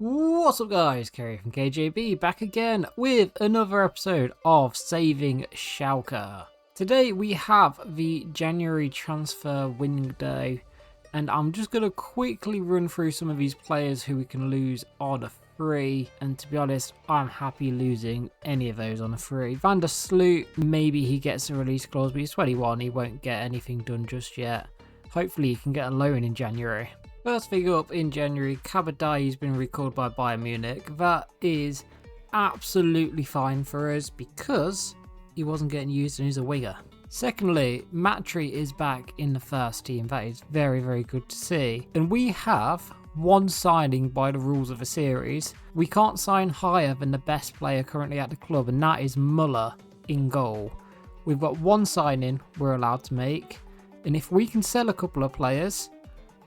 What's up guys, Kerry from KJB back again with another episode of Saving Schalke. Today we have the January transfer window and I'm just going to quickly run through some of these players who we can lose on a free, and to be honest I'm happy losing any of those on a free. Van der Sloot, maybe he gets a release clause, but he's 21, he won't get anything done just yet. Hopefully he can get a loan in January. First thing up in January, Kabadai has been recalled by Bayern Munich. That is absolutely fine for us because he wasn't getting used and he's a winger. Secondly, Matri is back in the first team. That is very, very good to see. And we have one signing by the rules of the series. We can't sign higher than the best player currently at the club, and that is Muller in goal. We've got one signing we're allowed to make, and if we can sell a couple of players,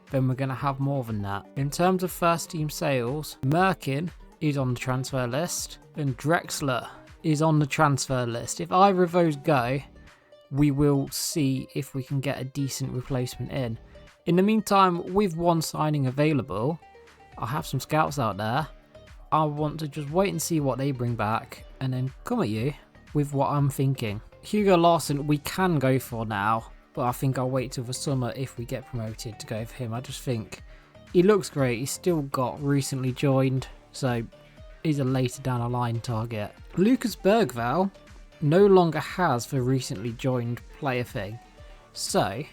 then we're going to have more than that. In terms of first team sales, Merkin is on the transfer list and Drexler is on the transfer list. If either of those go, we will see if we can get a decent replacement in. In the meantime, with one signing available, I have some scouts out there. I want to just wait and see what they bring back and then come at you with what I'm thinking. Hugo Larsson we can go for now, but I think I'll wait till the summer if we get promoted to go for him. I just think he looks great. He's still got recently joined, so he's a later down the line target. Lucas Bergvall no longer has the recently joined player thing, so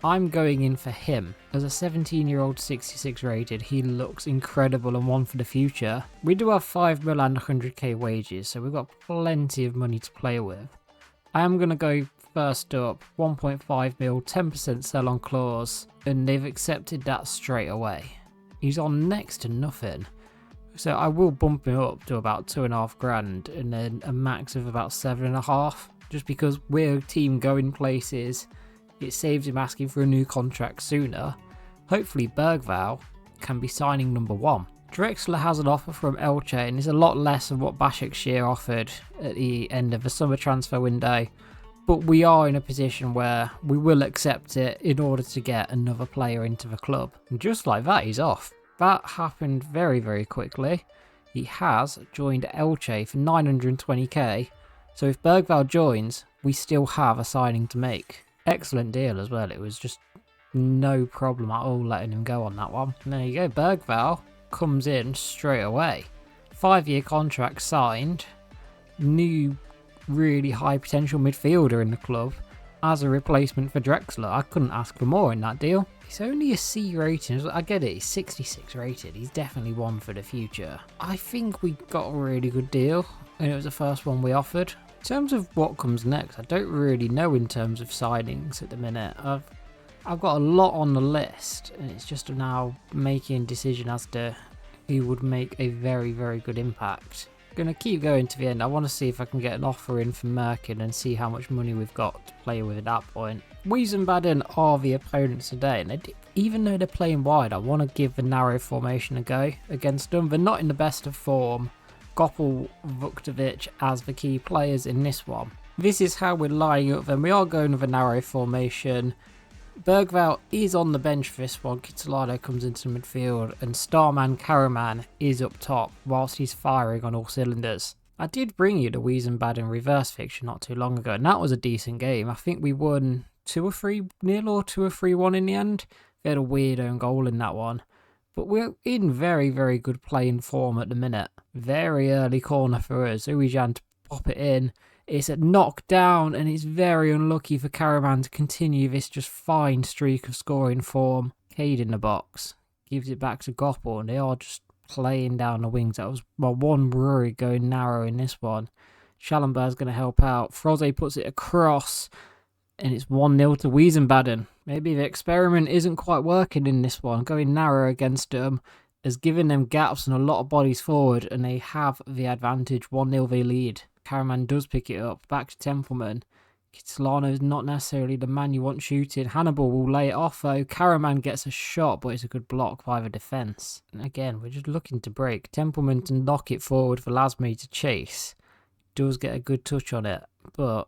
I'm going in for him. As a 17-year-old 66 rated, he looks incredible and one for the future. We do have 5 mil and 100k wages, so we've got plenty of money to play with. I am going to go first up, 1.5 mil, 10% sell on clause, and they've accepted that straight away. He's on next to nothing, so I will bump him up to about 2.5 grand and then a max of about 7.5, just because we're a team going places. It saves him asking for a new contract sooner. Hopefully Bergvall can be signing number 1. Drexler has an offer from Elche and is a lot less than what Başakşehir offered at the end of the summer transfer window. But we are in a position where we will accept it in order to get another player into the club. And just like that, he's off. That happened very, very quickly. He has joined Elche for 920k. So if Bergvall joins, we still have a signing to make. Excellent deal as well. It was just no problem at all letting him go on that one. And there you go. Bergvall comes in straight away. 5-year contract signed. New really high potential midfielder in the club as a replacement for Drexler. I couldn't ask for more in that deal. He's only a C rating. I get it, he's 66 rated. He's definitely one for the future. I think we got a really good deal and it was the first one we offered. In terms of what comes next, I don't really know in terms of signings at the minute. I've got a lot on the list and it's just now making a decision as to who would make a very, very good impact. Going to keep going to the end. I want to see if I can get an offer in for Merkin and see how much money we've got to play with at that point. Wiesbaden are the opponents today, and even though they're playing wide, I want to give the narrow formation a go against them. They're not in the best of form. Goppel, Vuktovic as the key players in this one. This is how we're lining up, and we are going with a narrow formation. Bergvall is on the bench for this one. Kitolano comes into midfield and Starman Karaman is up top whilst he's firing on all cylinders. I did bring you the Wiesbaden reverse fixture not too long ago and that was a decent game. I think we won 2 or 3-0 or 2 or 3-1 in the end. We had a weird own goal in that one. But we're in very, very good playing form at the minute. Very early corner for us. Uijan to pop it in. It's a knockdown and it's very unlucky for Karaman to continue this just fine streak of scoring form. Cade in the box. Gives it back to Goppel and they are just playing down the wings. That was my one worry going narrow in this one. Schallenberg's going to help out. Froze puts it across and it's 1-0 to Wiesbaden. Maybe the experiment isn't quite working in this one. Going narrow against them has given them gaps and a lot of bodies forward and they have the advantage. 1-0 they lead. Karaman does pick it up, back to Templeman. Kitolano is not necessarily the man you want shooting. Hannibal will lay it off though. Karaman gets a shot, but it's a good block by the defence. And again, we're just looking to break. Templeman to knock it forward for Lasme to chase. Does get a good touch on it, but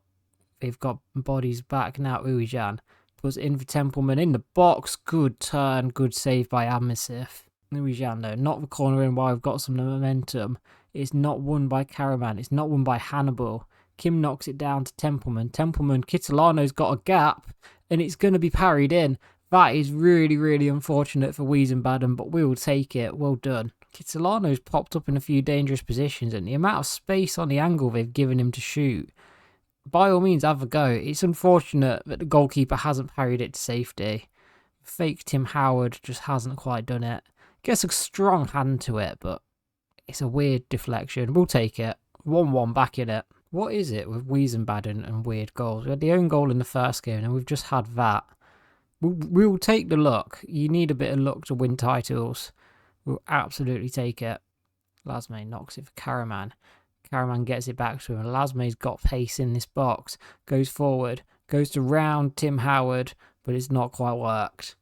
they've got bodies back now. Uijan puts it in for Templeman in the box. Good turn, good save by Amisif. Louisiana, though, not the corner in while we've got some momentum. It's not won by Karaman. It's not won by Hannibal. Kim knocks it down to Templeman. Kitolano's got a gap, and it's going to be parried in. That is really, really unfortunate for Wiesbaden, but we will take it. Well done. Kitolano's popped up in a few dangerous positions, and the amount of space on the angle they've given him to shoot, by all means, have a go. It's unfortunate that the goalkeeper hasn't parried it to safety. Fake Tim Howard just hasn't quite done it. Gets a strong hand to it, but it's a weird deflection. We'll take it. 1-1 back in it. What is it with Wiesbaden and weird goals? We had the own goal in the first game, and we've just had that. We'll take the luck. You need a bit of luck to win titles. We'll absolutely take it. Lasme knocks it for Karaman. Karaman gets it back to him. Lasme's got pace in this box. Goes forward. Goes to round Tim Howard, but it's not quite worked.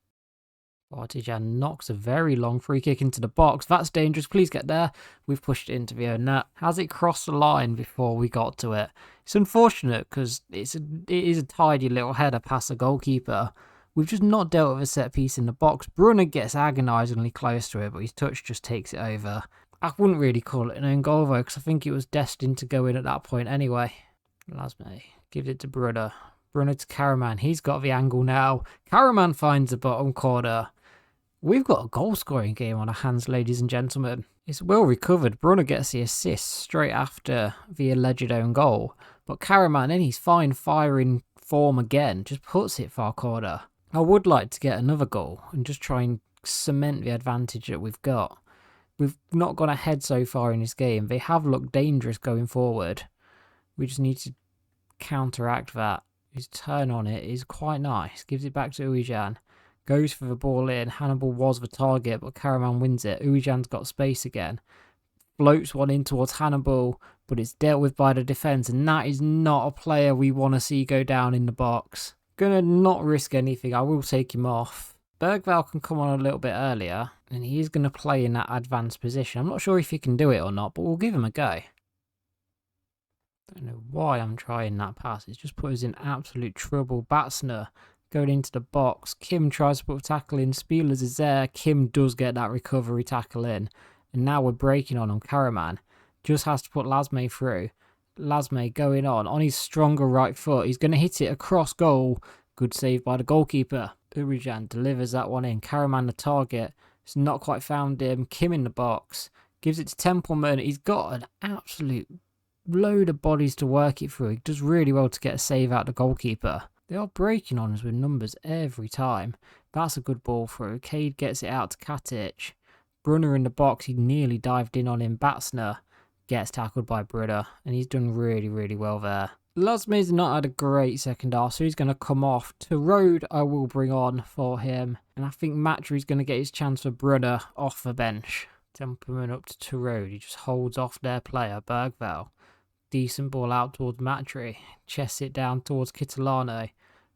Artijan knocks a very long free kick into the box. That's dangerous. Please get there. We've pushed it into the own net. Has it crossed the line before we got to it? It's unfortunate because it is a tidy little header past the goalkeeper. We've just not dealt with a set piece in the box. Brunner gets agonisingly close to it, but his touch just takes it over. I wouldn't really call it an own goal though, because I think it was destined to go in at that point anyway. Lasme gives it to Brunner. Brunner to Karaman. He's got the angle now. Karaman finds the bottom corner. We've got a goal-scoring game on our hands, ladies and gentlemen. It's well recovered. Brunner gets the assist straight after the alleged own goal. But Karaman, in his fine firing form again, just puts it far corner. I would like to get another goal and just try and cement the advantage that we've got. We've not gone ahead so far in this game. They have looked dangerous going forward. We just need to counteract that. His turn on it is quite nice. Gives it back to Uijan. Goes for the ball in. Hannibal was the target, but Karaman wins it. Uijan's got space again. Floats one in towards Hannibal, but it's dealt with by the defence, and that is not a player we want to see go down in the box. Gonna not risk anything. I will take him off. Bergvall can come on a little bit earlier, and he is going to play in that advanced position. I'm not sure if he can do it or not, but we'll give him a go. Don't know why I'm trying that pass. It's just put us in absolute trouble. Batsner going into the box. Kim tries to put a tackle in. Spielers is there. Kim does get that recovery tackle in. And now we're breaking on him. Karaman just has to put Lasme through. Lasme going on his stronger right foot. He's going to hit it across goal. Good save by the goalkeeper. Urijan delivers that one in. Karaman the target. It's not quite found him. Kim in the box. Gives it to Templeman. He's got an absolute load of bodies to work it through. He does really well to get a save out the goalkeeper. They are breaking on us with numbers every time. That's a good ball through. Cade gets it out to Katic. Brunner in the box. He nearly dived in on him. Batsner gets tackled by Brunner, and he's done really, really well there. Lasme's not had a great second half, so he's going to come off. To Road, I will bring on for him. And I think Matry's going to get his chance for Brunner off the bench. Templeman up to Road. He just holds off their player, Bergvall. Decent ball out towards Matry. Chests it down towards Kitolano.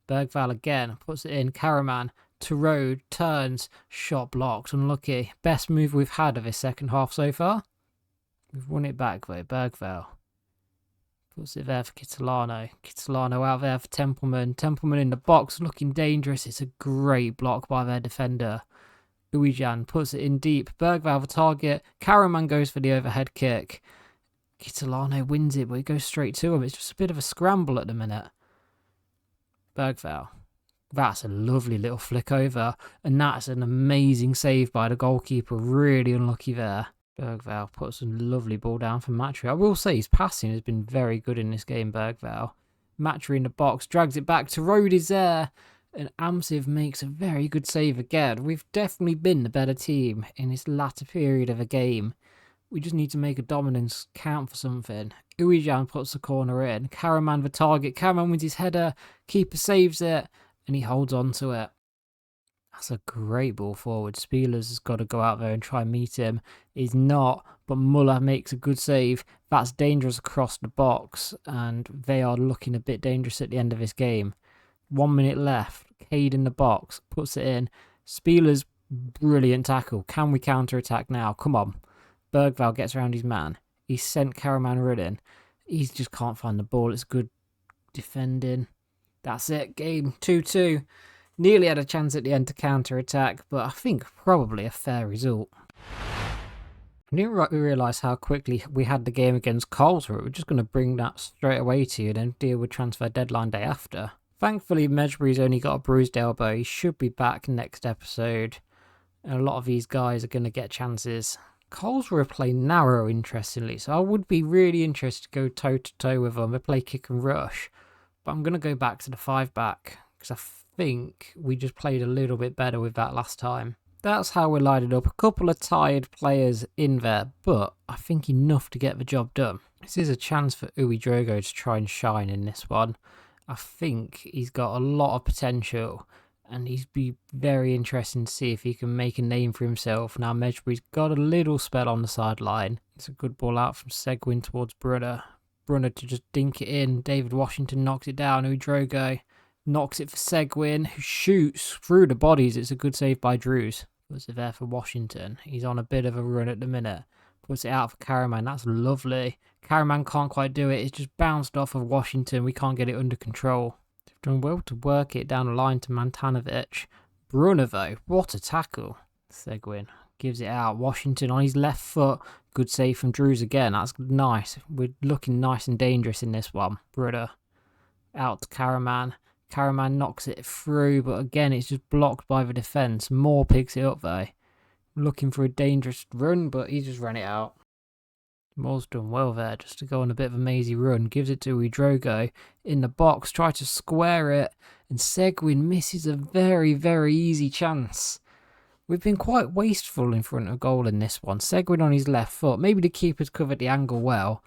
Bergvall again puts it in. Karaman to Road. Turns. Shot blocked. Unlucky. Best move we've had of his second half so far. We've won it back though. Bergvall puts it there for Kitolano. Kitolano out there for Templeman. Templeman in the box looking dangerous. It's a great block by their defender. Uijan puts it in deep. Bergvall the target. Karaman goes for the overhead kick. Kitolano wins it, but it goes straight to him. It's just a bit of a scramble at the minute. Bergvall. That's a lovely little flick over. And that's an amazing save by the goalkeeper. Really unlucky there. Bergvall puts a lovely ball down for Matry. I will say his passing has been very good in this game, Bergvall. Matry in the box. Drags it back to Road is there. And Amsiv makes a very good save again. We've definitely been the better team in this latter period of a game. We just need to make a dominance count for something. Uijan puts the corner in. Karaman the target. Karaman wins his header. Keeper saves it. And he holds on to it. That's a great ball forward. Spielers has got to go out there and try and meet him. He's not. But Muller makes a good save. That's dangerous across the box. And they are looking a bit dangerous at the end of this game. 1 minute left. Cade in the box. Puts it in. Spielers, brilliant tackle. Can we counter-attack now? Come on. Bergvall gets around his man. He's sent Karaman running. He just can't find the ball. It's good defending. That's it. Game 2-2. Nearly had a chance at the end to counter-attack, but I think probably a fair result. I didn't realise how quickly we had the game against Karlsruhe. We're just going to bring that straight away to you and then deal with transfer deadline day after. Thankfully, Mejbri's only got a bruised elbow. He should be back next episode. And a lot of these guys are going to get chances. Karlsruhe play narrow, interestingly, so I would be really interested to go toe-to-toe with them. They play kick and rush. But I'm going to go back to the 5-back because I think we just played a little bit better with that last time. That's how we're lining up. A couple of tired players in there, but I think enough to get the job done. This is a chance for Uwe Drogo to try and shine in this one. I think he's got a lot of potential, and he's be very interesting to see if he can make a name for himself. Now Mejbri's got a little spell on the sideline. It's a good ball out from Seguin towards Brunner. Brunner to just dink it in. David Washington knocks it down. Uwe Drogo knocks it for Seguin, who shoots through the bodies. It's a good save by Drews. Puts it there for Washington. He's on a bit of a run at the minute. Puts it out for Karaman. That's lovely. Karaman can't quite do it. It's just bounced off of Washington. We can't get it under control. They've done well to work it down the line to Mantanovic. Brunner, though. What a tackle. Seguin gives it out. Washington on his left foot. Good save from Drews again. That's nice. We're looking nice and dangerous in this one. Brunner out to Karaman. Karaman knocks it through, but again, it's just blocked by the defence. Moore picks it up, though. Looking for a dangerous run, but he just ran it out. Moore's done well there, just to go on a bit of a mazy run. Gives it to Drogo in the box, try to square it, and Seguin misses a very, very easy chance. We've been quite wasteful in front of goal in this one. Seguin on his left foot. Maybe the keeper's covered the angle well,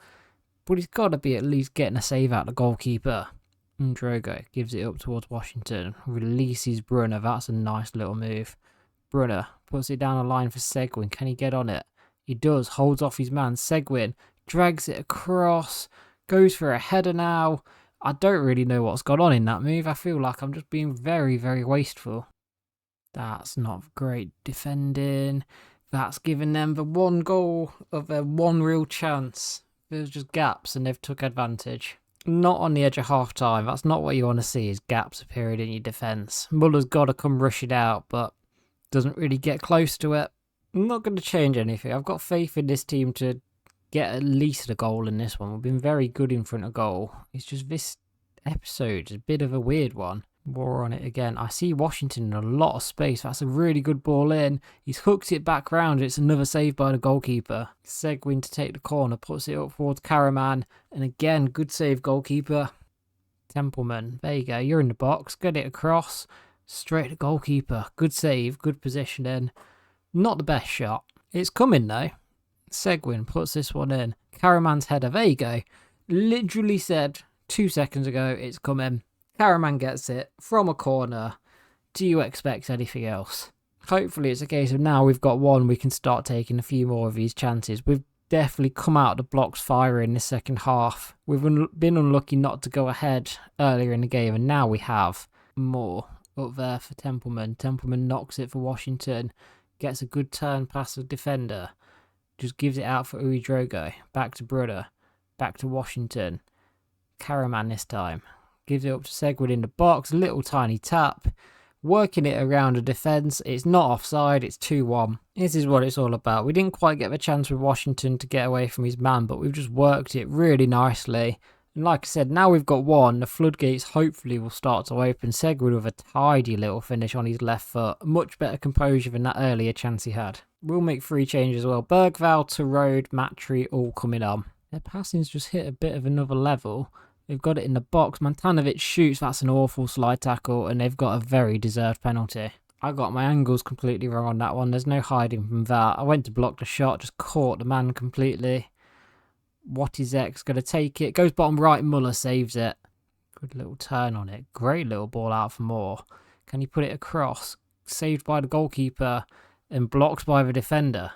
but he's got to be at least getting a save out of the goalkeeper. And Drogo gives it up towards Washington. Releases Brunner. That's a nice little move. Brunner puts it down the line for Seguin. Can he get on it? He does. Holds off his man. Seguin drags it across. Goes for a header now. I don't really know what's gone on in that move. I feel like I'm just being very, very wasteful. That's not great defending. That's given them the one goal of their one real chance. There's just gaps and they've took advantage. Not on the edge of half time. That's not what you want to see, is gaps appearing in your defence. Muller's got to come rushing out, but doesn't really get close to it. I'm not going to change anything. I've got faith in this team to get at least a goal in this one. We've been very good in front of goal. It's just this episode is a bit of a weird one. More on it again. I see Washington in a lot of space. That's a really good ball in. He's hooked it back round. It's another save by the goalkeeper. Seguin to take the corner. Puts it up towards Karaman. And again, good save, goalkeeper. Templeman. There you go. You're in the box. Get it across. Straight to goalkeeper. Good save. Good positioning. Not the best shot. It's coming though. Seguin puts this one in. Karaman's header. There you go. Literally said 2 seconds ago it's coming. Karaman gets it from a corner. Do you expect anything else? Hopefully it's a case of now we've got one, we can start taking a few more of these chances. We've definitely come out of the blocks firing in the second half. We've been unlucky not to go ahead earlier in the game, and now we have. More up there for Templeman. Templeman knocks it for Washington. Gets a good turn past the defender. Just gives it out for Uwe Drogo. Back to Brunner. Back to Washington. Karaman this time. Gives it up to Seguin in the box. Little tiny tap. Working it around the defence. It's not offside. It's 2-1. This is what it's all about. We didn't quite get the chance with Washington to get away from his man, but we've just worked it really nicely. And like I said, now we've got one. The floodgates hopefully will start to open. Seguin with a tidy little finish on his left foot. Much better composure than that earlier chance he had. We'll make 3 changes as well. Bergvall, Terode, Matry all coming on. Their passing's just hit a bit of another level. They've got it in the box. Mantanovic shoots. That's an awful slide tackle. And they've got a very deserved penalty. I got my angles completely wrong on that one. There's no hiding from that. I went to block the shot. Just caught the man completely. What is X going to take it? Goes bottom right. Muller saves it. Good little turn on it. Great little ball out for Moore. Can he put it across? Saved by the goalkeeper. And blocked by the defender.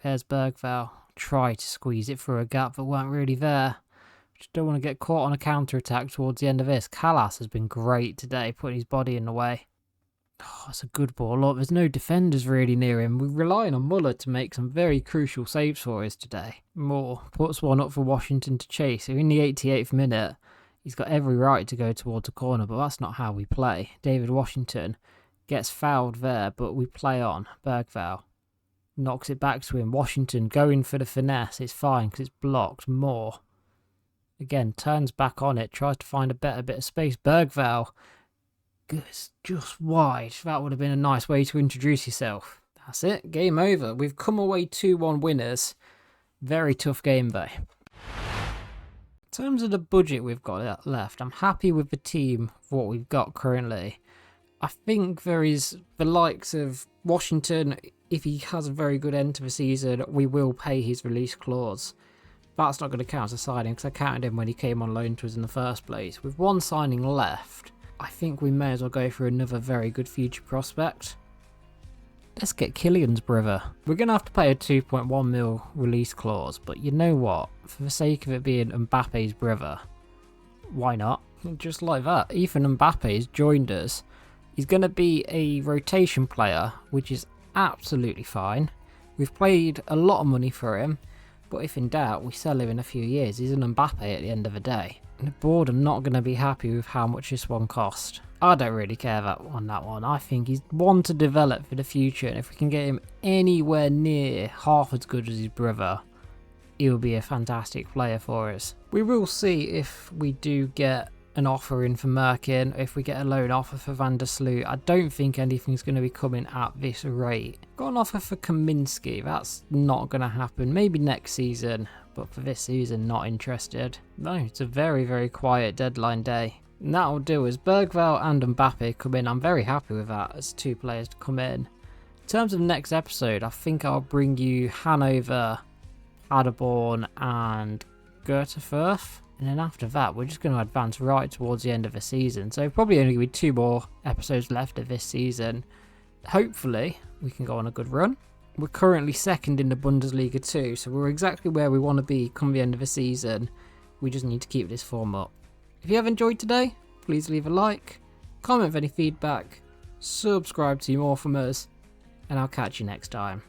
There's Bergvall. Tried to squeeze it through a gap that weren't really there. Just don't want to get caught on a counter-attack towards the end of this. Callas has been great today, putting his body in the way. Oh, that's a good ball. Look, there's no defenders really near him. We're relying on Muller to make some very crucial saves for us today. Moore puts one up for Washington to chase. So in the 88th minute, he's got every right to go towards the corner, but that's not how we play. David Washington gets fouled there, but we play on. Bergvall knocks it back to him. Washington going for the finesse. It's fine because it's blocked. More. Again, turns back on it. Tries to find a better bit of space. Bergvall. It's just wide. That would have been a nice way to introduce yourself. That's it. Game over. We've come away 2-1 winners. Very tough game though. In terms of the budget we've got left, I'm happy with the team, what we've got currently. I think there is the likes of Washington. If he has a very good end to the season, we will pay his release clause. That's not going to count as a signing because I counted him when he came on loan to us in the first place. With one signing left, I think we may as well go for another very good future prospect. Let's get Kylian's brother. We're going to have to pay a 2.1 mil release clause, but you know what? For the sake of it being Mbappe's brother, why not? Just like that. Ethan Mbappe has joined us. He's going to be a rotation player, which is absolutely fine. We've paid a lot of money for him, but if in doubt, we sell him in a few years. He's an Mbappe at the end of the day. And the board are not going to be happy with how much this one cost. I don't really care on that one. I think he's one to develop for the future, and if we can get him anywhere near half as good as his brother, he'll be a fantastic player for us. We will see if we do get an offer in for Merkin, if we get a loan offer for Van der Sloot. I don't think anything's going to be coming at this rate. Got an offer for Kaminsky. That's not going to happen. Maybe next season, but for this season, not interested. No, it's a very, very quiet deadline day. And that'll do as Bergvall and Mbappe come in. I'm very happy with that as two players to come in. In terms of next episode, I think I'll bring you Hanover, Paderborn and Göteborg. And then after that, we're just going to advance right towards the end of the season. So probably only going to be 2 more episodes left of this season. Hopefully, we can go on a good run. We're currently second in the Bundesliga too, so we're exactly where we want to be come the end of the season. We just need to keep this form up. If you have enjoyed today, please leave a like, comment with any feedback, subscribe to see more from us, and I'll catch you next time.